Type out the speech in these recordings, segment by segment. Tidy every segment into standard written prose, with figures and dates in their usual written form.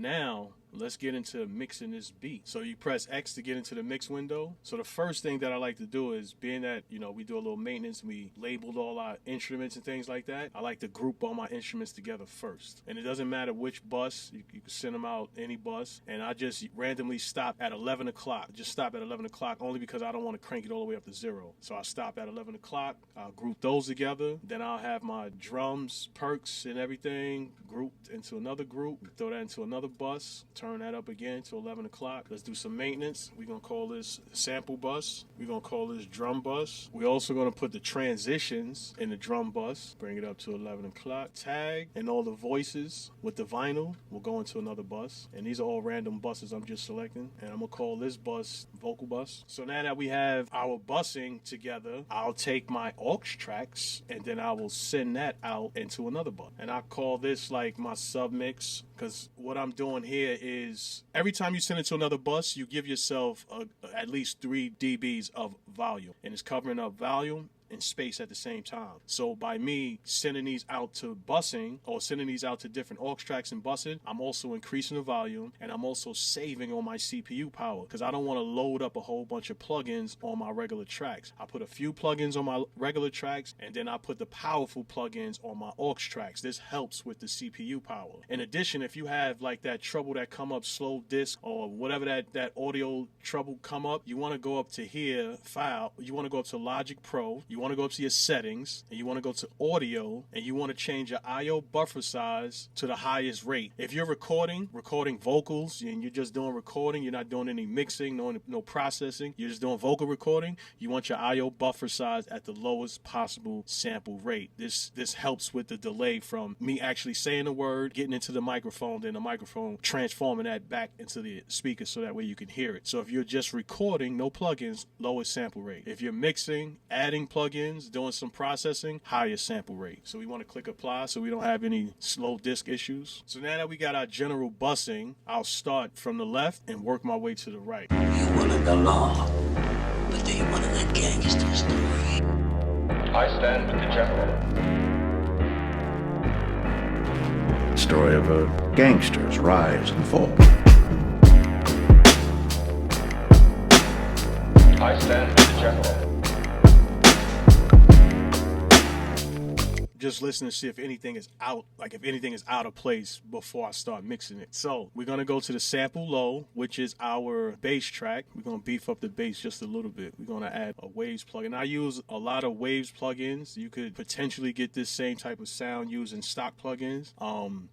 Now, let's get into mixing this beat. So you press X to get into the mix window. So the first thing that I like to do is, being that, we do a little maintenance, we labeled all our instruments and things like that, I like to group all my instruments together first. And it doesn't matter which bus, you can send them out any bus. And I just randomly stop at 11 o'clock. Just stop at 11 o'clock only because I don't want to crank it all the way up to 0. So I stop at 11 o'clock, I'll group those together. Then I'll have my drums, perks, and everything grouped into another group. Throw that into another bus. Turn that up again to 11 o'clock. Let's do some maintenance. We're going to call this sample bus. We're going to call this drum bus. We're also going to put the transitions in the drum bus. Bring it up to 11 o'clock. Tag and all the voices with the vinyl will go into another bus. And these are all random buses I'm just selecting. And I'm going to call this bus vocal bus. So now that we have our busing together, I'll take my aux tracks and then I will send that out into another bus. And I call this like my submix, because what I'm doing here is every time you send it to another bus, you give yourself at least 3 dBs of volume, and it's covering up volume and space at the same time. So by me sending these out to busing, or sending these out to different aux tracks and busing, I'm also increasing the volume, and I'm also saving on my CPU power, because I don't want to load up a whole bunch of plugins on my regular tracks. I put a few plugins on my regular tracks, and then I put the powerful plugins on my aux tracks. This helps with the CPU power. In addition, if you have like that trouble that come up, slow disc or whatever that audio trouble come up, you want to go up to here, file, you want to go up to Logic Pro, you want to go up to your settings, and you want to go to audio, and you want to change your IO buffer size to the highest rate. If you're recording vocals, and you're just doing recording, you're not doing any mixing, no processing, you're just doing vocal recording, you want your IO buffer size at the lowest possible sample rate. This helps with the delay from me actually saying the word, getting into the microphone, then the microphone transforming that back into the speaker so that way you can hear it. So if you're just recording, no plugins, lowest sample rate. If you're mixing, adding plugins, doing some processing, higher sample rate. So we want to click apply so we don't have any slow disk issues. So now that we got our general busing, I'll start from the left and work my way to the right. You wanted the law, but they wanted the gangster story. I stand with the general. Story of a gangster's rise and fall. I stand with the general. Just listen to see if anything is out, like if anything is out of place before I start mixing it. So we're going to go to the sample low, which is our bass track. We're going to beef up the bass just a little bit. We're going to add a waves plugin. I use a lot of waves plugins. You could potentially get this same type of sound using stock plugins,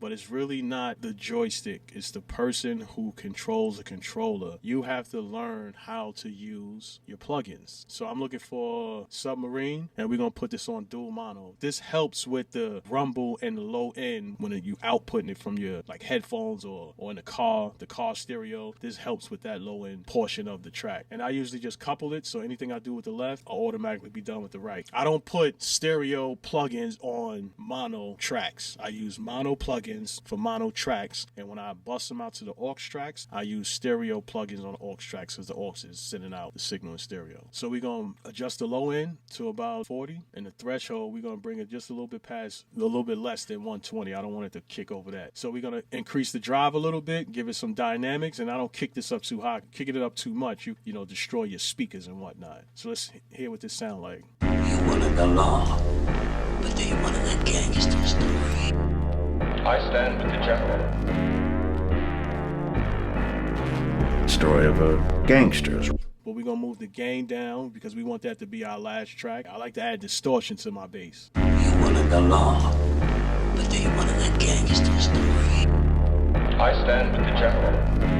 but it's really not the joystick. It's the person who controls the controller. You have to learn how to use your plugins. So I'm looking for Submarine, and we're going to put this on dual mono. This helps with the rumble and the low end when you outputting it from your like headphones or in the car stereo. This helps with that low end portion of the track. And I usually just couple it, so anything I do with the left, I'll automatically be done with the right. I don't put stereo plugins on mono tracks. I use mono plugins for mono tracks, and when I bust them out to the aux tracks, I use stereo plugins on the aux tracks because the aux is sending out the signal in stereo. So we're going to adjust the low end to about 40, and the threshold, we're going to bring it just a little bit past, a little bit less than 120. I don't want it to kick over that. So we're going to increase the drive a little bit, give it some dynamics, and I don't kick this up too high. Kicking it up too much, you destroy your speakers and whatnot. So let's hear what this sound like. You wanted the law, but they wanted the gangster story. I stand with the general. Story of a gangster's. But we're going to move the gain down because we want that to be our last track. I like to add distortion to my bass. You wanted the law, but they wanted the gangster story. I stand with the general.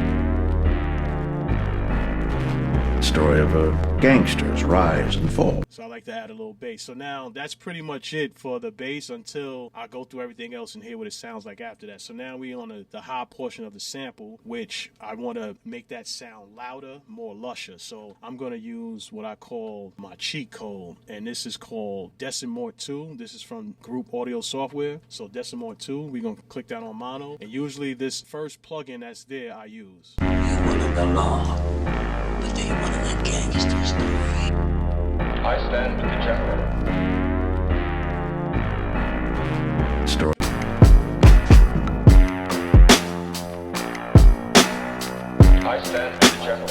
Story of a gangster's rise and fall. So I like to add a little bass. So now that's pretty much it for the bass until I go through everything else and hear what it sounds like after that. So now we on the high portion of the sample, which I want to make that sound louder, more lusher. So I'm going to use what I call my cheat code, and this is called Decimort 2. This is from Group Audio Software. So Decimort 2, we're going to click that on mono. And usually this first plugin that's there I use. You wanted the law, but they wanted the gangster story. I stand with the general. Story. I stand with the general.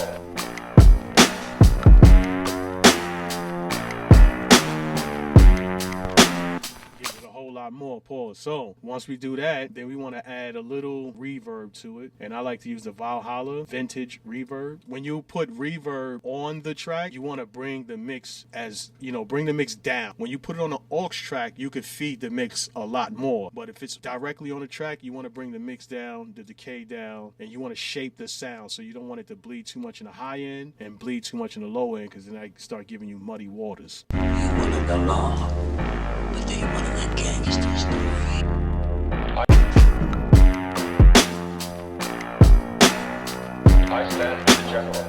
Give it a whole lot more. Pause. So once we do that, then we want to add a little reverb to it. And I like to use the Valhalla vintage reverb. When you put reverb on the track, you want to bring the mix bring the mix down. When you put it on an aux track, you could feed the mix a lot more. But if it's directly on the track, you want to bring the mix down, the decay down, and you want to shape the sound. So you don't want it to bleed too much in the high end and bleed too much in the low end, because then I start giving you muddy waters. You wanted the law, but they wanted a gangster story. I stand with the general.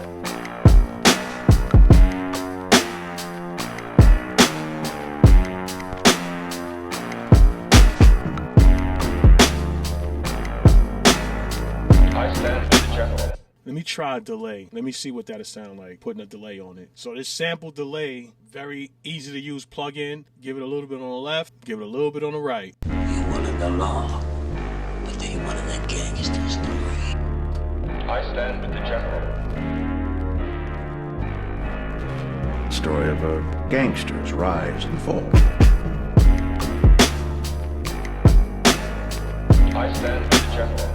I stand with the general. Let me try a delay. Let me see what that'll sound like, putting a delay on it. So this sample delay, very easy to use plug-in. Give it a little bit on the left, give it a little bit on the right. You wanted the law, but they wanted a gangster story. I stand with the general. Story of a gangster's rise and fall. I stand with the general.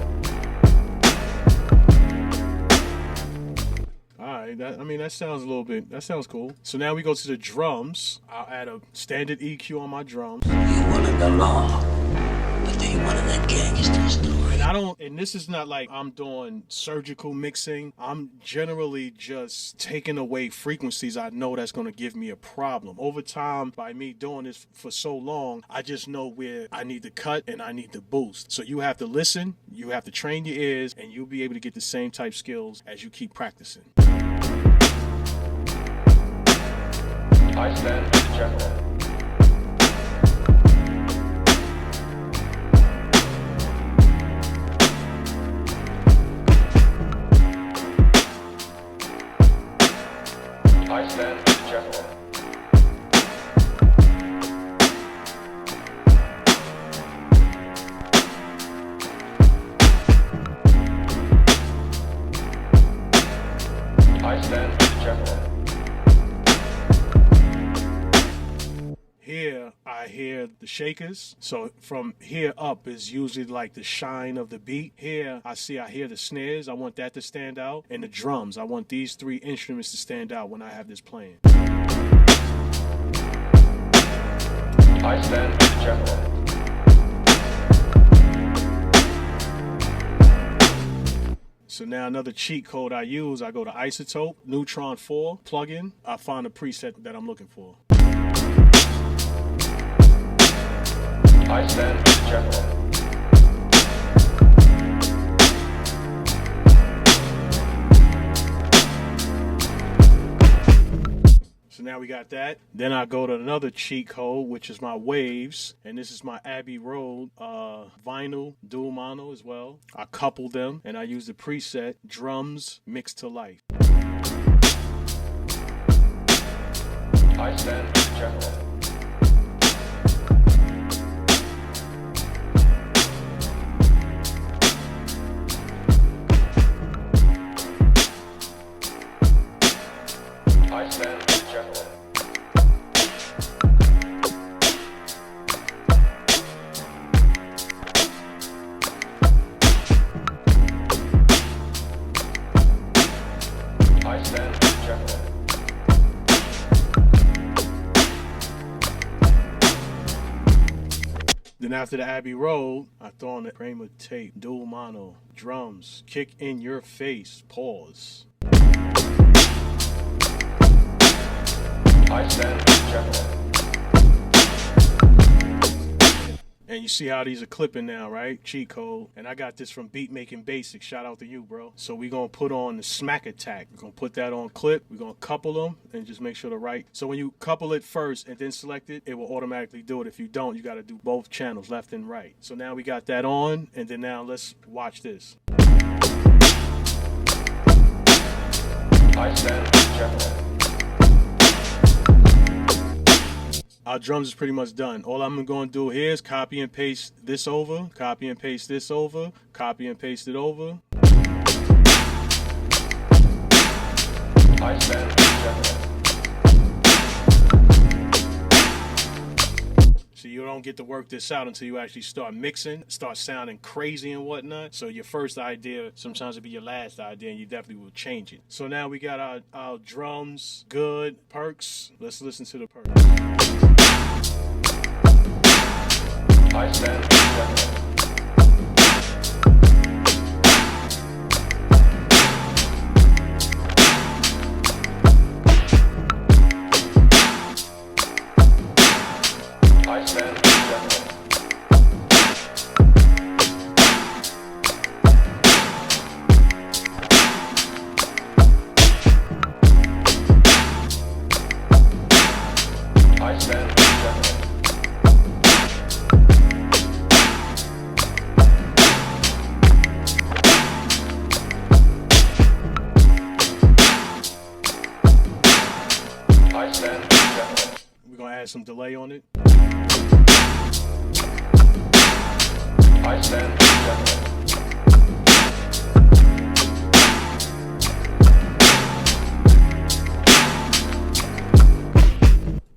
Alright, that sounds cool. So now we go to the drums. I'll add a standard EQ on my drums. You wanted the law, but they wanted a gangster story. And this is not like I'm doing surgical mixing. I'm generally just taking away frequencies I know that's going to give me a problem. Over time, by me doing this for so long, I just know where I need to cut and I need to boost. So you have to listen, you have to train your ears, and you'll be able to get the same type skills as you keep practicing. I stand with the general. I stand with the general. I stand with the general. Here, I hear the shakers. So from here up is usually like the shine of the beat. Here, I hear the snares. I want that to stand out. And the drums. I want these three instruments to stand out when I have this playing. I stand with the general. So now another cheat code I use, I go to Isotope, Neutron 4, plugin. I find a preset that I'm looking for. I stand with the general. So now we got that. Then I go to another cheat code, which is my waves. And this is my Abbey Road vinyl dual mono as well. I couple them and I use the preset drums mixed to life. I stand with the general. I stand with the general. I stand with the general. Then after the Abbey Road, I throw on the Kramer tape, dual mono, drums, kick in your face, pause. I stand with the general. And you see how these are clipping now, right? Cheat code. And I got this from Beat Making Basics. Shout out to you, bro. So we're going to put on the smack attack. We're going to put that on clip. We're going to couple them and just make sure the right. So when you couple it first and then select it, it will automatically do it. If you don't, you got to do both channels, left and right. So now we got that on. And then now let's watch this. I stand with the general. Our drums is pretty much done. All I'm going to do here is copy and paste this over, copy and paste this over, copy and paste it over. I stand with So you don't get to work this out until you actually start mixing, start sounding crazy and whatnot. So your first idea sometimes will be your last idea, and you definitely will change it. So now we got our drums good, perks. Let's listen to the perks. I stand with I stand with I stand with I stand with We're gonna add some delay on it. I stand with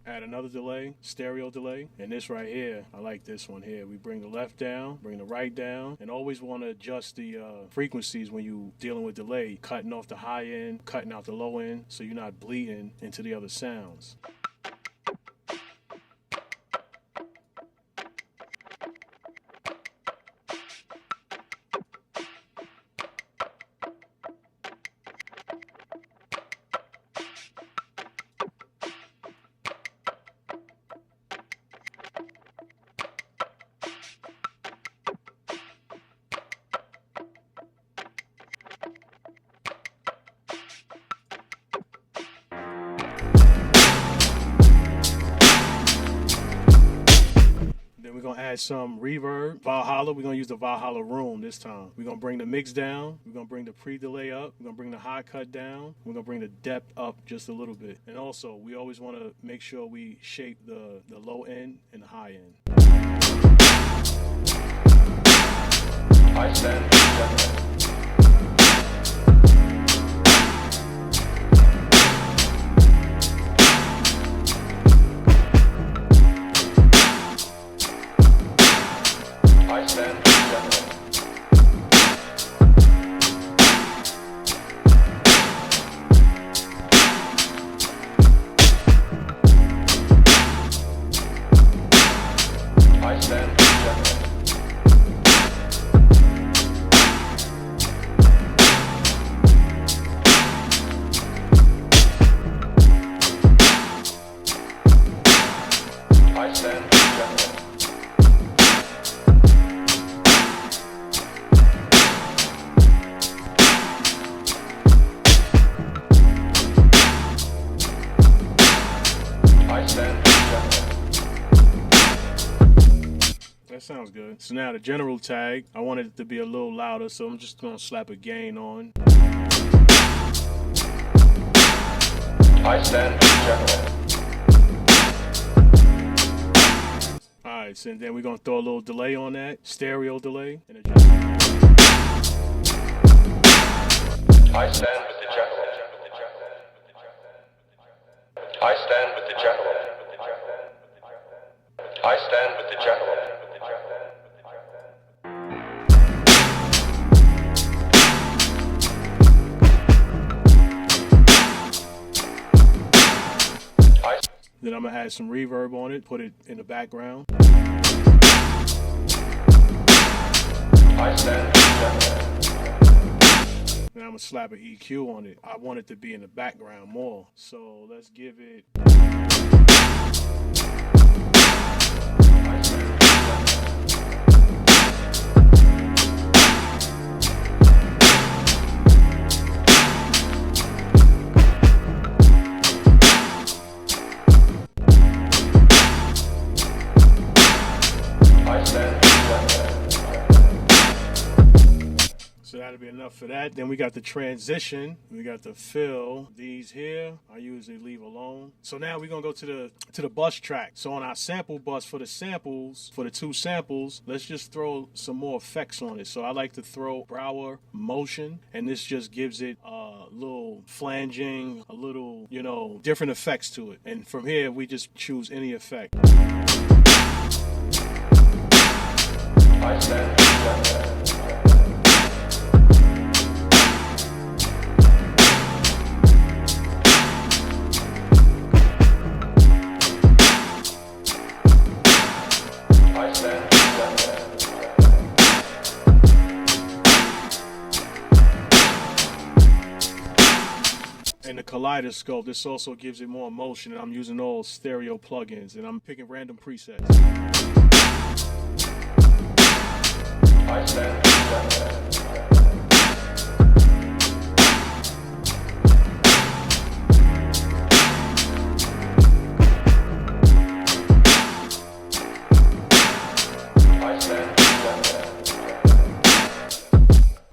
Add another delay, stereo delay. And this right here, I like this one here. We bring the left down, bring the right down, and always want to adjust the frequencies when you dealing with delay, cutting off the high end, cutting out the low end, so you're not bleeding into the other sounds. Then we're gonna add some reverb. Valhalla, we're gonna use the Valhalla room this time. We're gonna bring the mix down. We're gonna bring the pre-delay up. We're gonna bring the high cut down. We're gonna bring the depth up just a little bit. And also, we always wanna make sure we shape the low end and the high end. I stand with I stand with I stand with I stand with I stand with That sounds good. So now the general tag, I wanted it to be a little louder, so I'm just gonna slap a gain on. I stand with Alright, so then we're gonna throw a little delay on that, stereo delay, and adjust. I stand with the general. I stand with the general. I stand with the general. Then I'm gonna add some reverb on it, put it in the background. I stand with the general. Then I'm gonna slap an EQ on it. I want it to be in the background more. So let's give it. So that'll be enough for that. Then we got the transition. We got the fill. These here, I usually leave alone. So now we're gonna go to the bus track. So on our sample bus for the samples, for the two samples, let's just throw some more effects on it. So I like to throw brower motion, and this just gives it a little flanging, a little, different effects to it. And from here, we just choose any effect. I stand corrected. And the kaleidoscope, this also gives it more emotion, and I'm using all stereo plugins, and I'm picking random presets. I stand corrected.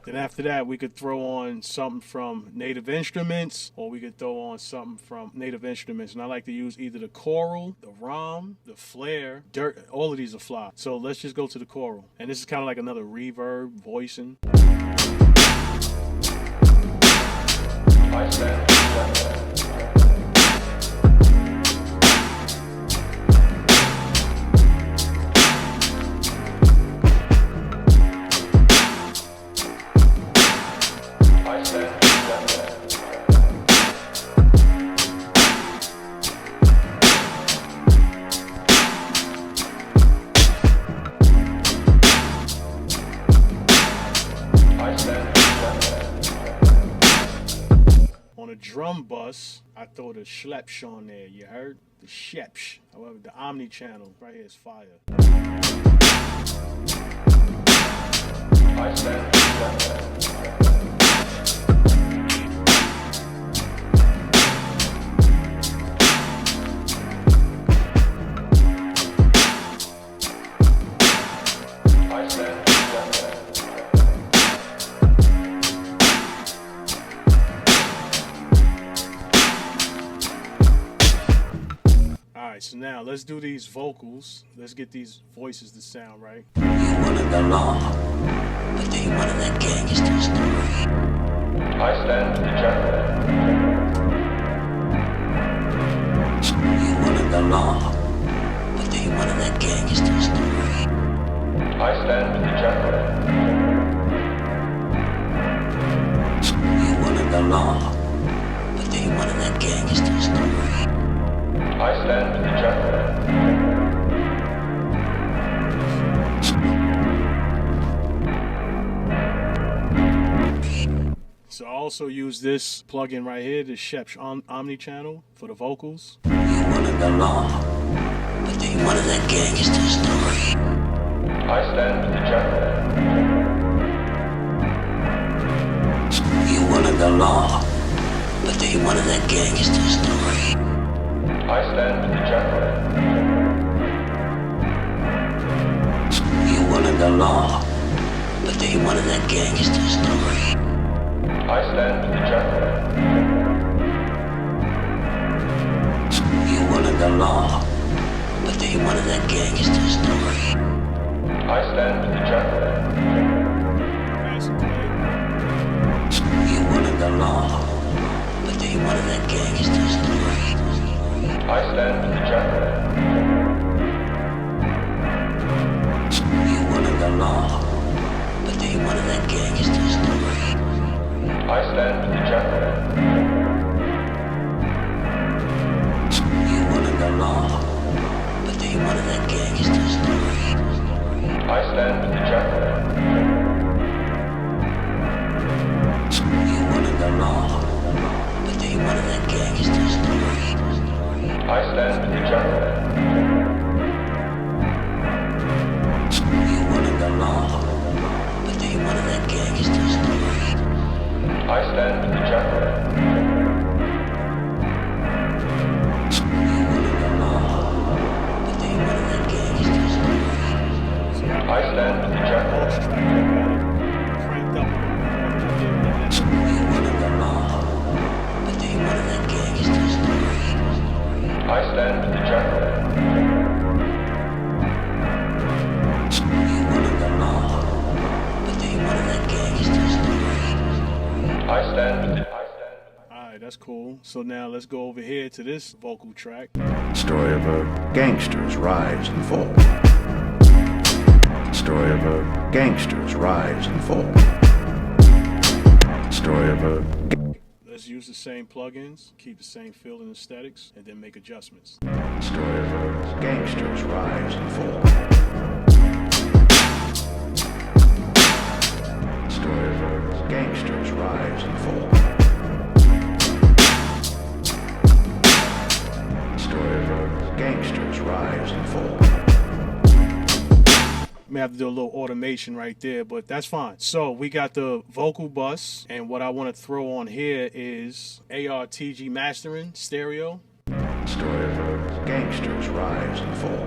Then after that, we could throw on something from Native Instruments, or we could throw on something from Native Instruments. And I like to use either the choral, the rom, the flare, dirt. All of these are fly. So let's just go to the choral. And this is kind of like another reverb, voicing. I stand corrected. On a drum bus, I throw the schlepsh on there, you heard? The shepsh. However, the omni channel right here is fire. I stand corrected. Alright, so now let's do these vocals. Let's get these voices to sound right. You wanted the law, but they wanted that gangster story. I stand rejected. You wanted the law, but they wanted that gangster story. I stand rejected. You wanted the law, but they wanted that gangster story. I stand rejected. So I also use this plugin right here, the Shepsh Omni channel for the vocals. You wanted the law, but they wanted that gangster story. I stand rejected. You wanted the law, but they wanted that gangster story. I stand rejected. You wanted the law, but they wanted that gangster story. I stand rejected. You wanted the law, but they wanted that gangster story. I stand rejected. You wanted the law, but they wanted that gangster story. I stand rejected. You wanted the law, but they wanted that gangster story. I stand rejected. You wanted the law, but they wanted that gangster story. I stand rejected. You wanted the law, but they wanted that gangster story. I stand rejected. You wanted the law, but they wanted that gangster story. I stand rejected. You wanted the law, but they wanted that gangster story. I stand rejected. Cranked up. You wanted the law, but they wanted that gangster story. I stand rejected. You wanted the law, but they wanted that gangster story. I stand. that's cool. So now let's go over here to this vocal track. Story of a gangster's rise and fall. Story of a gangster's rise and fall. Story of a Let's use the same plugins, keep the same feel and aesthetics, and then make adjustments. story of a gangster's rise and fall. Story of a gangster's rise and fall. Story of a gangster's rise and fall. May have to do a little automation right there, but that's fine. So we got the vocal bus, and what I want to throw on here is ARTG mastering stereo. Story of a gangster's rise and fall.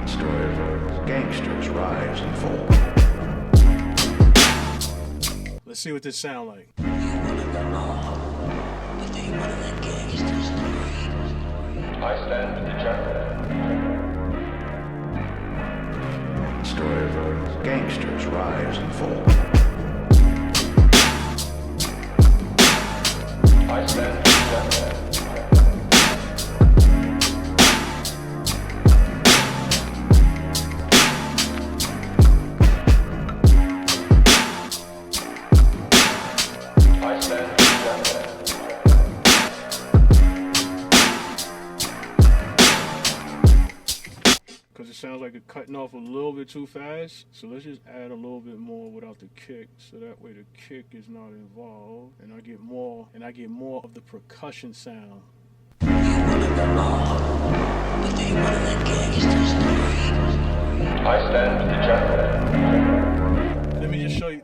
Story of a gangster's rise and fall. Let's see what this sound like. You wanted the law, but they wanted the gangsters. I stand with the general. Story of a gangster's rise and fall. I stand with the general. I stand with the general. Because it sounds like it's cutting off a little bit too fast. So let's just add a little bit more without the kick, so that way the kick is not involved, and I get more of the percussion sound. You wanted the law, but they wanted the gangsters. I stand with the general.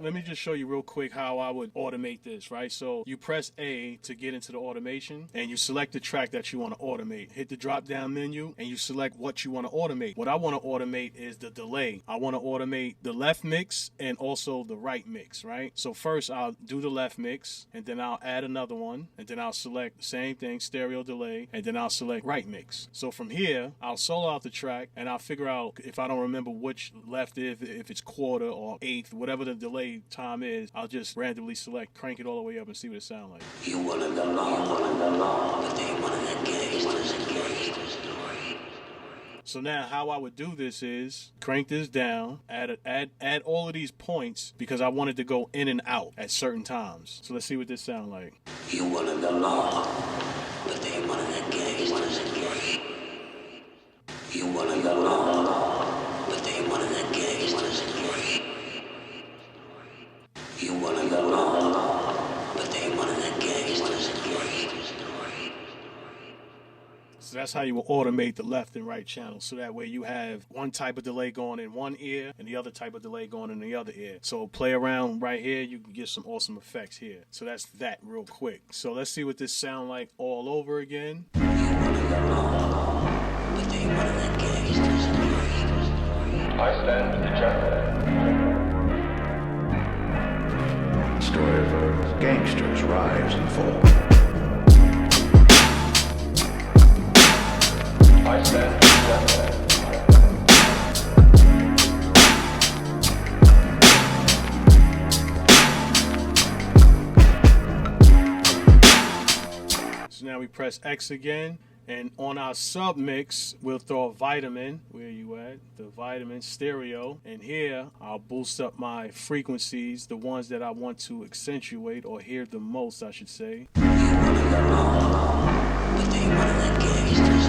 Let me just show you real quick how I would automate this, right? So you press A to get into the automation, and you select the track that you want to automate. Hit the drop down menu and you select what you want to automate. What I want to automate is the delay. I want to automate the left mix and also the right mix, right? So first I'll do the left mix, and then I'll add another one, and then I'll select the same thing, stereo delay, and then I'll select right mix. So from here, I'll solo out the track, and I'll figure out, if I don't remember which left if it's quarter or eighth, whatever the delay time is, I'll just randomly select, crank it all the way up, and see what it sounds like. You wanted the law, but they wanted the gangsters. So now how I would do this is crank this down, add all of these points, because I wanted to go in and out at certain times. So let's see what this sounds like. You wanted the law, but they wanted the gangsters. You wanted the law, but they wanted the gangsters. You wanted the law, but they wanted the gangsters. So that's how you will automate the left and right channel. So that way you have one type of delay going in one ear and the other type of delay going in the other ear. So play around right here, you can get some awesome effects here. So that's that real quick. So let's see what this sound like all over again. You wanted the law, but they wanted the gangsters. I stand with the general. Story of a gangster's rise and fall. I stand with the general. So now we press X again, and on our sub mix, we'll throw a vitamin. Where you at? The vitamin stereo. And here, I'll boost up my frequencies, the ones that I want to accentuate or hear the most, I should say. You wanted the law, but they wanted the gangsters.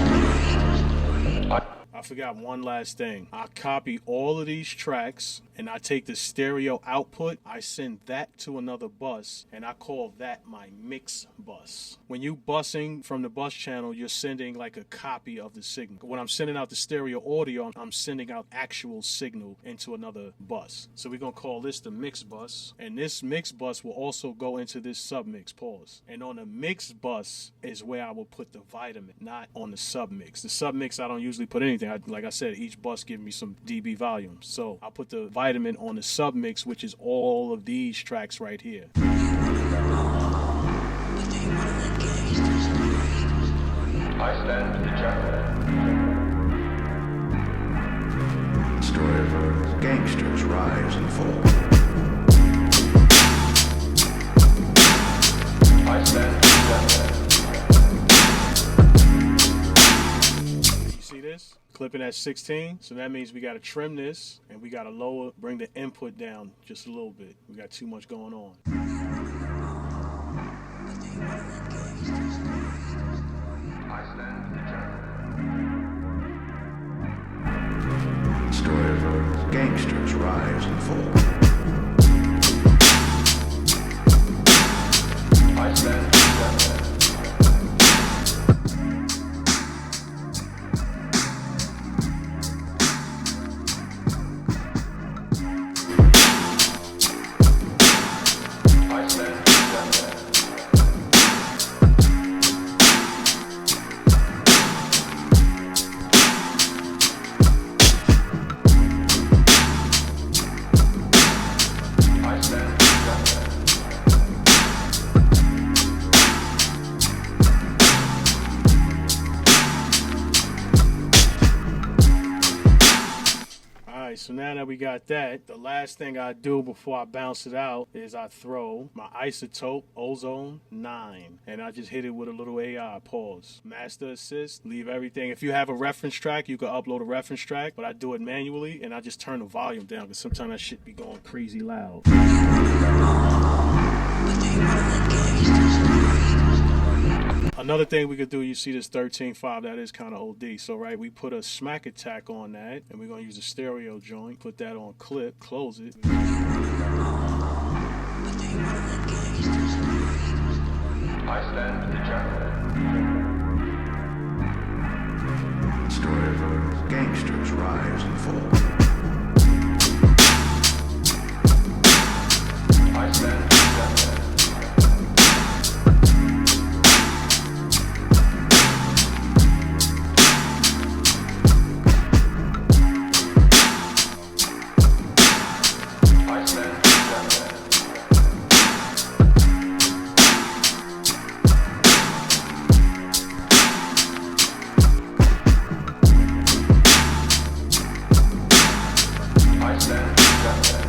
I forgot one last thing. I copy all of these tracks and I take the stereo output, I send that to another bus, and I call that my mix bus. When you busing from the bus channel, you're sending like a copy of the signal. When I'm sending out the stereo audio, I'm sending out actual signal into another bus. So we're gonna call this the mix bus, and this mix bus will also go into this submix, pause. And on the mix bus is where I will put the vitamin, not on the submix. The submix, I don't usually put anything. Like I said, each bus gives me some dB volume. So I'll put the vitamin on the submix, which is all of these tracks right here. You wanted the law, but they wanted the gangsters. I stand with the general. Story of a gangster's rise and fall. clipping at 16. So that means we got to trim this and we got to bring the input down just a little bit. We got too much going on. I stand determined. Story of a gangster's rise and fall. I stand determined. I stand determined. I stand determined. Alright, so now that we got that, the last thing I do before I bounce it out is I throw my isotope ozone 9 and I just hit it with a little AI. Pause. Master assist, leave everything. If you have a reference track, you can upload a reference track, but I do it manually and I just turn the volume down because sometimes that shit be going crazy loud. Another thing we could do, you see this 13.5, that is kind of OD. So, right, we put a smack attack on that, and we're going to use a stereo joint, put that on clip, close it. I stand determined. Story of a gangster's rise and fall. I stand determined. I stand determined. I stand determined.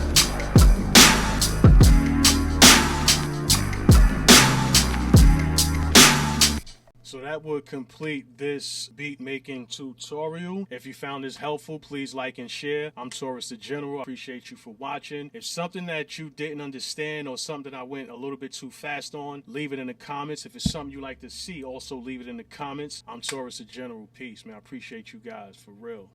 So that would complete this beat making tutorial. If you found this helpful, please like and share. I'm Taurus the General. I appreciate you for watching. If something that you didn't understand or something I went a little bit too fast on, leave it in the comments. If it's something you like to see, also leave it in the comments. I'm Taurus the General. Peace, man. I appreciate you guys, for real.